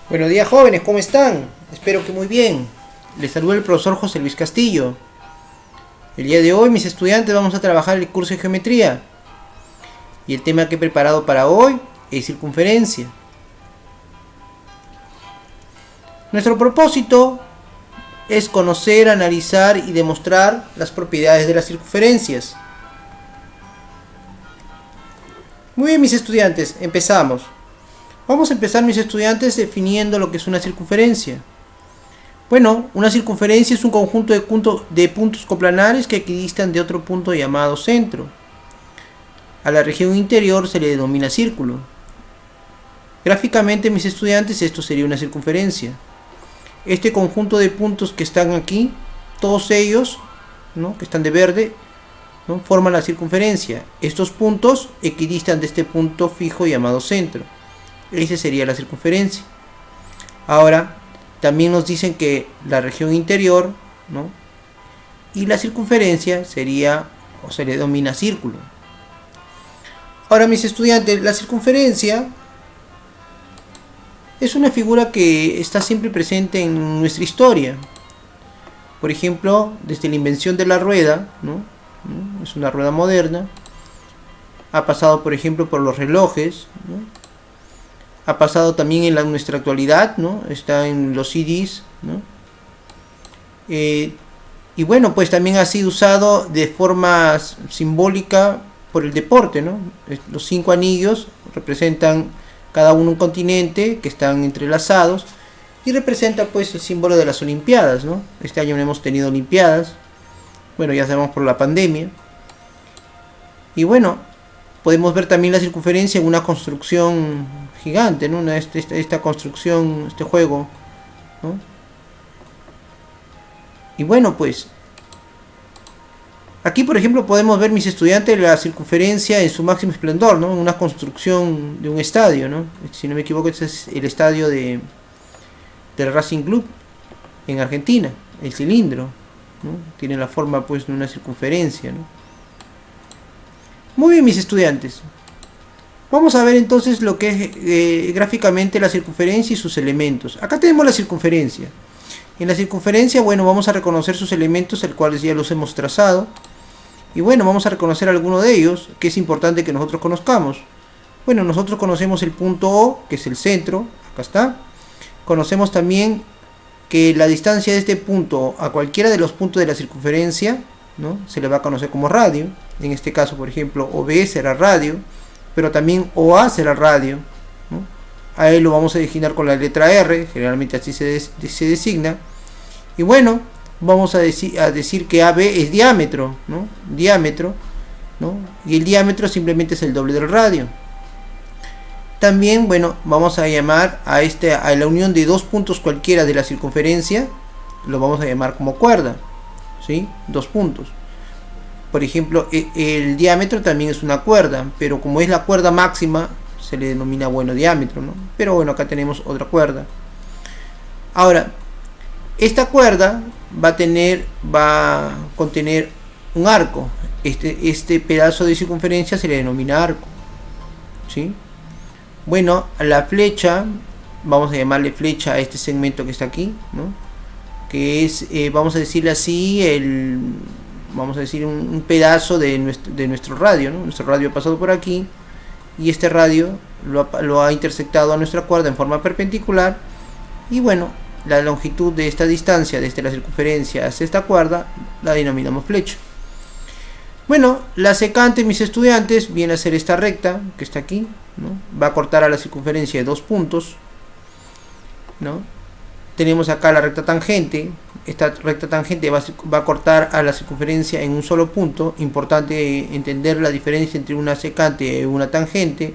Buenos días, jóvenes, ¿cómo están? Espero que muy bien. Les saluda el profesor José Luis Castillo. El día de hoy mis estudiantes vamos a trabajar el curso de geometría. Y el tema que he preparado para hoy es circunferencia. Nuestro propósito es conocer, analizar y demostrar las propiedades de las circunferencias. Muy bien, mis estudiantes, empezamos. Vamos a empezar, mis estudiantes, definiendo lo que es una circunferencia. Bueno, una circunferencia es un conjunto de puntos coplanares que equidistan de otro punto llamado centro. A la región interior se le denomina círculo. Gráficamente, mis estudiantes, esto sería una circunferencia. Este conjunto de puntos que están aquí, todos ellos, ¿no?, que están de verde, ¿no?, forman la circunferencia. Estos puntos equidistan de este punto fijo llamado centro. Esa sería la circunferencia. Ahora, también nos dicen que la región interior, ¿no?, y la circunferencia sería, o se le denomina círculo. Ahora, mis estudiantes, la circunferencia es una figura que está siempre presente en nuestra historia. Por ejemplo, desde la invención de la rueda, ¿no?, es una rueda moderna. Ha pasado, por ejemplo, por los relojes, ¿no?, ha pasado también en nuestra actualidad, ¿no?, está en los CDs, ¿no? Y bueno, pues también ha sido usado de forma simbólica por el deporte, ¿no? Los 5 anillos representan cada uno un continente que están entrelazados y representa pues el símbolo de las Olimpiadas, ¿no? Este año no hemos tenido Olimpiadas, bueno, ya sabemos, por la pandemia. Y bueno, podemos ver también la circunferencia en una construcción gigante, ¿no? Esta construcción, este juego, ¿no? Y bueno, pues aquí, por ejemplo, podemos ver, mis estudiantes, la circunferencia en su máximo esplendor, ¿no?, en una construcción de un estadio, ¿no? Si no me equivoco, este es el estadio del Racing Club en Argentina, el cilindro, ¿no?, tiene la forma pues de una circunferencia, ¿no? Muy bien, mis estudiantes, vamos a ver entonces lo que es gráficamente la circunferencia y sus elementos. Acá tenemos la circunferencia. En la circunferencia, bueno, vamos a reconocer sus elementos, el cuales ya los hemos trazado. Y bueno, vamos a reconocer algunos de ellos, que es importante que nosotros conozcamos. Bueno, nosotros conocemos el punto O, que es el centro, acá está. Conocemos también que la distancia de este punto a cualquiera de los puntos de la circunferencia, ¿no?, se le va a conocer como radio. En este caso, por ejemplo, OB será radio, pero también OA será radio, ¿no? A él lo vamos a designar con la letra R, generalmente así se designa. Y bueno, vamos a decir que AB es diámetro, ¿no? Diámetro, ¿no? Y el diámetro simplemente es el doble del radio. También, bueno, vamos a llamar a la unión de dos puntos cualquiera de la circunferencia, lo vamos a llamar como cuerda, ¿sí? Dos puntos. Por ejemplo, el diámetro también es una cuerda, pero como es la cuerda máxima, se le denomina, bueno, diámetro, ¿no? Pero bueno, acá tenemos otra cuerda. Ahora, esta cuerda va a contener un arco. Este pedazo de circunferencia se le denomina arco, ¿sí? Bueno, a la flecha, vamos a llamarle flecha a este segmento que está aquí, ¿no?, que es, vamos a decirle así, vamos a decir un pedazo de nuestro radio, ¿no? Nuestro radio ha pasado por aquí y este radio lo ha intersectado a nuestra cuerda en forma perpendicular. Y bueno, la longitud de esta distancia desde la circunferencia hacia esta cuerda la denominamos flecha. Bueno, la secante, mis estudiantes, viene a ser esta recta que está aquí, ¿no? Va a cortar a la circunferencia de dos puntos, ¿no? Tenemos acá la recta tangente. Esta recta tangente va a cortar a la circunferencia en un solo punto. Importante entender la diferencia entre una secante y una tangente.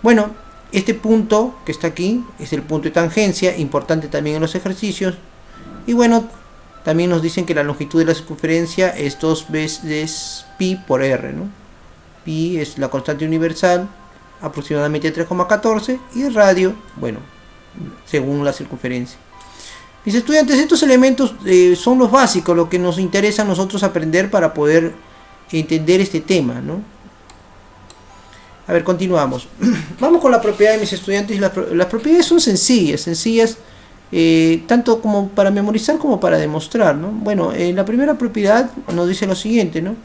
Bueno, este punto que está aquí es el punto de tangencia, importante también en los ejercicios. Y bueno, también nos dicen que la longitud de la circunferencia es 2 veces pi por r, ¿no? Pi es la constante universal, aproximadamente 3,14, y el radio, bueno, según la circunferencia. Mis estudiantes, estos elementos son los básicos, lo que nos interesa a nosotros aprender para poder entender este tema, ¿no? A ver, continuamos. Vamos con la propiedad de mis estudiantes. Las propiedades son sencillas, tanto como para memorizar como para demostrar, ¿no? Bueno, la primera propiedad nos dice lo siguiente, ¿no?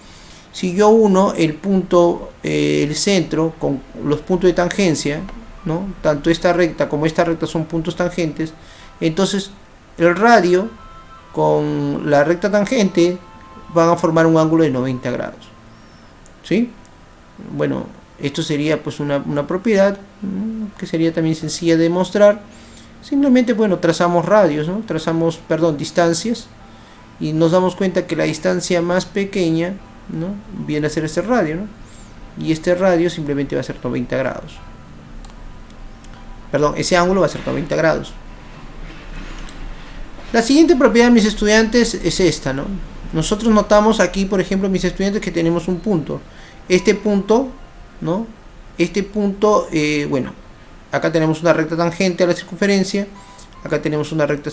Si yo uno el punto, el centro con los puntos de tangencia, ¿no? Tanto esta recta como esta recta son puntos tangentes, entonces el radio con la recta tangente van a formar un ángulo de 90 grados, ¿sí? Bueno, esto sería pues una propiedad que sería también sencilla de demostrar. Simplemente, bueno, trazamos radios, ¿no? Distancias, y nos damos cuenta que la distancia más pequeña, ¿no? Viene a ser este radio, ¿no? Y este radio simplemente va a ser 90 grados. Perdón, ese ángulo va a ser 90 grados. La siguiente propiedad de mis estudiantes es esta, ¿no? Nosotros notamos aquí, por ejemplo, mis estudiantes, que tenemos un punto. Este punto, ¿no? Bueno, acá tenemos una recta tangente a la circunferencia. Acá tenemos una recta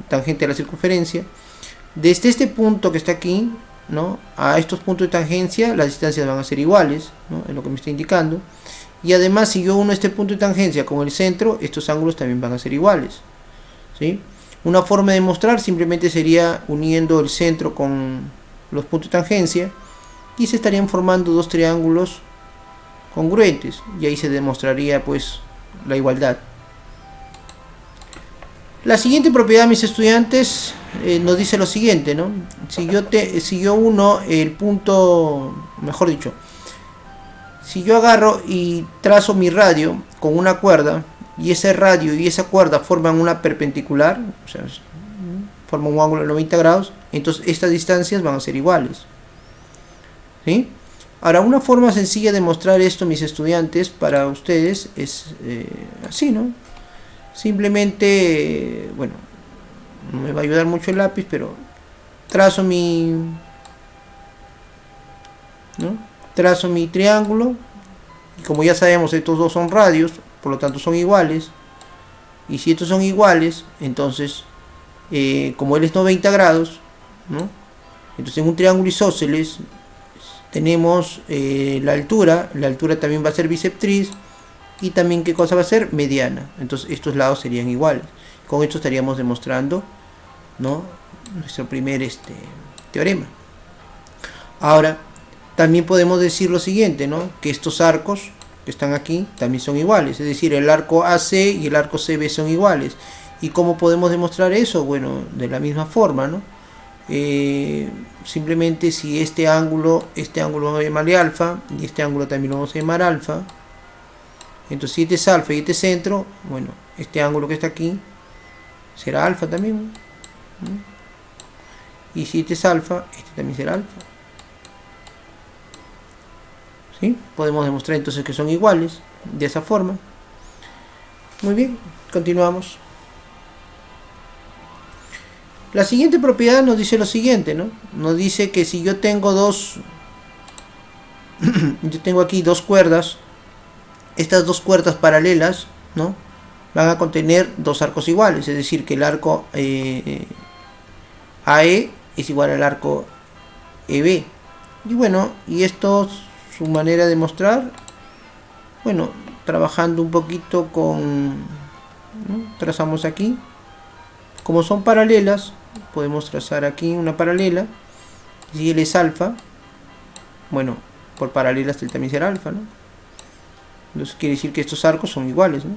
tangente a la circunferencia. Desde este punto que está aquí, ¿no? A estos puntos de tangencia, las distancias van a ser iguales, ¿no? Es lo que me está indicando. Y además, si yo uno este punto de tangencia con el centro, estos ángulos también van a ser iguales, ¿sí? Una forma de demostrar simplemente sería uniendo el centro con los puntos de tangencia, y se estarían formando dos triángulos congruentes, y ahí se demostraría pues la igualdad. La siguiente propiedad, mis estudiantes, nos dice lo siguiente, ¿no? Si yo uno el punto, mejor dicho, si yo agarro y trazo mi radio con una cuerda, y ese radio y esa cuerda forman una perpendicular, o sea, forman un ángulo de 90 grados, entonces estas distancias van a ser iguales, ¿sí? Ahora, una forma sencilla de mostrar esto, mis estudiantes, para ustedes es así, ¿no? Simplemente, bueno, no me va a ayudar mucho el lápiz, pero trazo trazo mi triángulo, y como ya sabemos, estos dos son radios, por lo tanto son iguales, y si estos son iguales, entonces como él es 90 grados, ¿no? Entonces en un triángulo isósceles tenemos la altura también va a ser bisectriz, y también qué cosa va a ser mediana, entonces estos lados serían iguales. Con esto estaríamos demostrando, ¿no? Nuestro primer teorema. Ahora también podemos decir lo siguiente, ¿no? Que estos arcos que están aquí también son iguales, es decir, el arco AC y el arco CB son iguales. ¿Y cómo podemos demostrar eso? Bueno, de la misma forma, ¿no? Simplemente, si este ángulo vamos a llamarle alfa, y este ángulo también lo vamos a llamar alfa, entonces si este es alfa y este es centro, bueno, este ángulo que está aquí será alfa también, ¿no? Y si este es alfa, este también será alfa, ¿sí? Podemos demostrar entonces que son iguales de esa forma. Muy bien, continuamos. La siguiente propiedad nos dice lo siguiente, ¿no? Nos dice que si yo tengo yo tengo aquí dos cuerdas, estas dos cuerdas paralelas, ¿no? Van a contener dos arcos iguales, es decir, que el arco AE es igual al arco EB. Y bueno, y esto, su manera de mostrar, bueno, trabajando un poquito con, ¿no? Trazamos aquí, como son paralelas, podemos trazar aquí una paralela. Si él es alfa, bueno, por paralelas él también será alfa, ¿no? Entonces quiere decir que estos arcos son iguales, ¿no?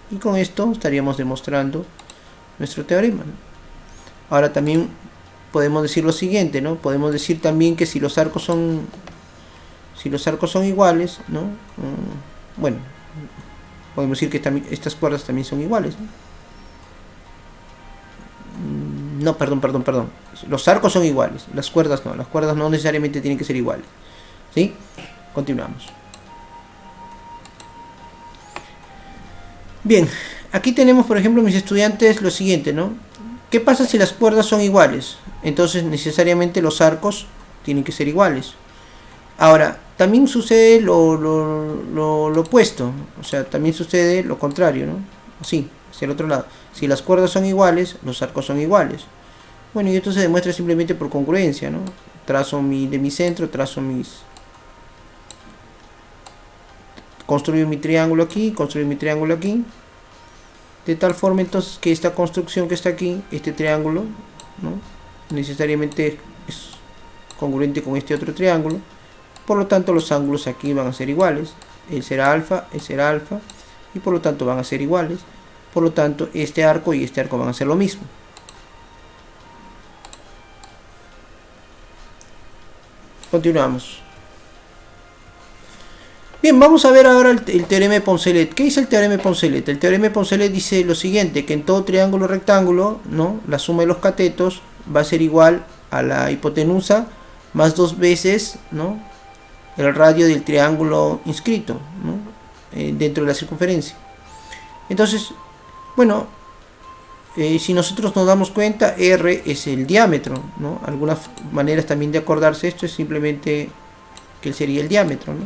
Y con esto estaríamos demostrando nuestro teorema, ¿no? Ahora también podemos decir lo siguiente, ¿no? Podemos decir también que si los arcos son iguales, ¿no? Bueno, podemos decir que también estas cuerdas también son iguales, ¿no? No, perdón. Los arcos son iguales, las cuerdas no necesariamente tienen que ser iguales, ¿sí? Continuamos. Bien, aquí tenemos, por ejemplo, mis estudiantes, lo siguiente, ¿no? ¿Qué pasa si las cuerdas son iguales? Entonces necesariamente los arcos tienen que ser iguales. Ahora, también sucede lo opuesto, o sea, también sucede lo contrario, ¿no? Así, hacia el otro lado. Si las cuerdas son iguales, los arcos son iguales. Bueno, y esto se demuestra simplemente por congruencia, ¿no? Trazo de mi centro, trazo construir mi triángulo aquí, construir mi triángulo aquí, de tal forma entonces que esta construcción que está aquí, este triángulo, ¿no?, necesariamente es congruente con este otro triángulo. Por lo tanto, los ángulos aquí van a ser iguales. Él será alfa, y por lo tanto van a ser iguales. Por lo tanto, este arco y este arco van a ser lo mismo. Continuamos. Bien, vamos a ver ahora el teorema de Poncelet. ¿Qué dice el teorema de Poncelet? El teorema de Poncelet dice lo siguiente, que en todo triángulo rectángulo, ¿no?, la suma de los catetos va a ser igual a la hipotenusa más 2 veces, ¿no?, el radio del triángulo inscrito, ¿no?, dentro de la circunferencia. Entonces, bueno, si nosotros nos damos cuenta, R es el diámetro, ¿no? Algunas maneras también de acordarse esto es simplemente que él sería el diámetro, ¿no?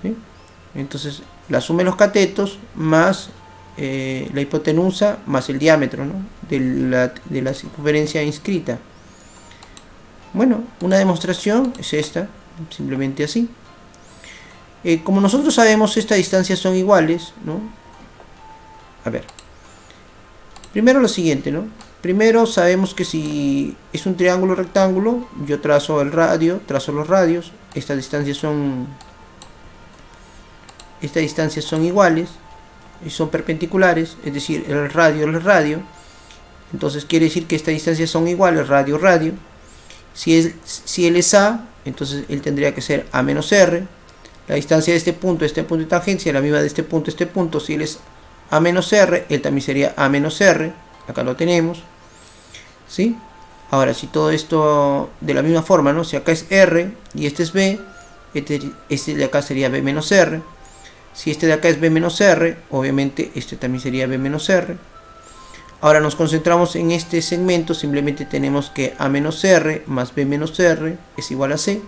¿Sí? Entonces, la suma de los catetos más la hipotenusa más el diámetro, ¿no?, de la circunferencia inscrita. Bueno, una demostración es esta, simplemente así. Como nosotros sabemos, estas distancias son iguales, ¿no? A ver, primero lo siguiente, ¿no? Primero sabemos que si es un triángulo rectángulo, yo trazo el radio, trazo los radios, estas distancias son iguales y son perpendiculares, es decir, el radio. Entonces quiere decir que estas distancias son iguales, radio. Si él es A, entonces él tendría que ser A menos R. La distancia de este punto de tangencia, la misma de este punto a este punto. Si él es A menos R, él también sería A menos R. Acá lo tenemos, ¿sí? Ahora, si todo esto de la misma forma, ¿no? Si acá es R y este es B, este de acá sería B menos R. Si este de acá es B menos R, obviamente este también sería B menos R. Ahora nos concentramos en este segmento, simplemente tenemos que A menos R más B menos R es igual a C.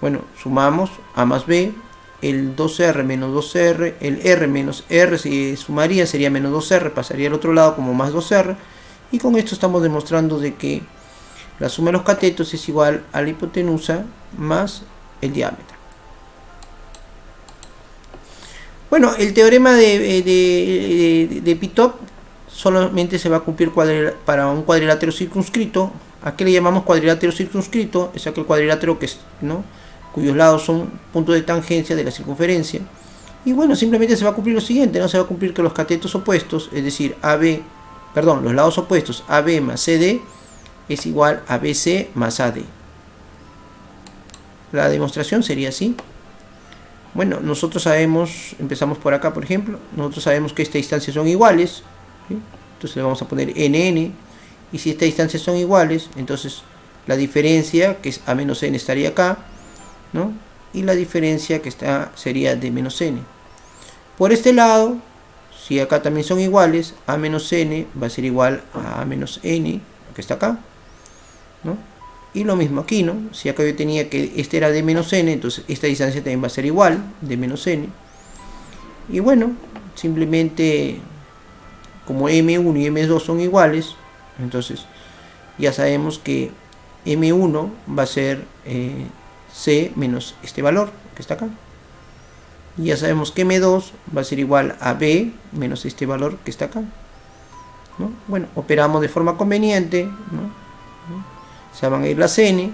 Bueno, sumamos A más B, el 2R menos 2R, el R menos R se sumaría, sería menos 2R, pasaría al otro lado como más 2R. Y con esto estamos demostrando de que la suma de los catetos es igual a la hipotenusa más el diámetro. Bueno, el teorema de Pitov solamente se va a cumplir para un cuadrilátero circunscrito. ¿A qué le llamamos cuadrilátero circunscrito? Es aquel cuadrilátero que, ¿no?, cuyos lados son puntos de tangencia de la circunferencia. Y bueno, simplemente se va a cumplir lo siguiente, ¿no? Se va a cumplir que los catetos opuestos, es decir, los lados opuestos AB más CD es igual a BC más AD. La demostración sería así. Bueno, nosotros sabemos, empezamos por acá, por ejemplo, nosotros sabemos que estas distancias son iguales, ¿sí? Entonces le vamos a poner NN, y si estas distancias son iguales, entonces la diferencia, que es A menos N, estaría acá, ¿no? Y la diferencia que está sería D menos N. Por este lado, si acá también son iguales, A menos N va a ser igual a A menos N, que está acá, ¿no? Y lo mismo aquí, ¿no? Si acá yo tenía que este era D menos N, entonces esta distancia también va a ser igual, D menos N. Y bueno, simplemente como M1 y M2 son iguales, entonces ya sabemos que M1 va a ser C menos este valor que está acá. Y ya sabemos que M2 va a ser igual a B menos este valor que está acá, ¿no? Bueno, operamos de forma conveniente, ¿no? Se van a ir las N.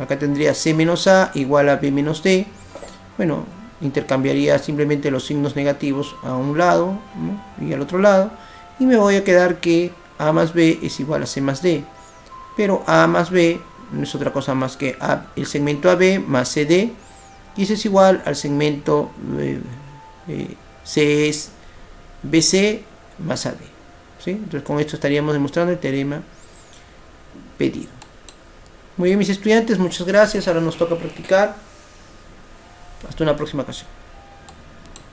Acá tendría C menos A igual a B menos D. Bueno, intercambiaría simplemente los signos negativos a un lado, ¿no?, y al otro lado. Y me voy a quedar que A más B es igual a C más D. Pero A más B no es otra cosa más que el segmento AB más CD. Y ese es igual al segmento C es BC más AD, ¿sí? Entonces con esto estaríamos demostrando el teorema pedido. Muy bien, mis estudiantes, muchas gracias. Ahora nos toca practicar. Hasta una próxima ocasión.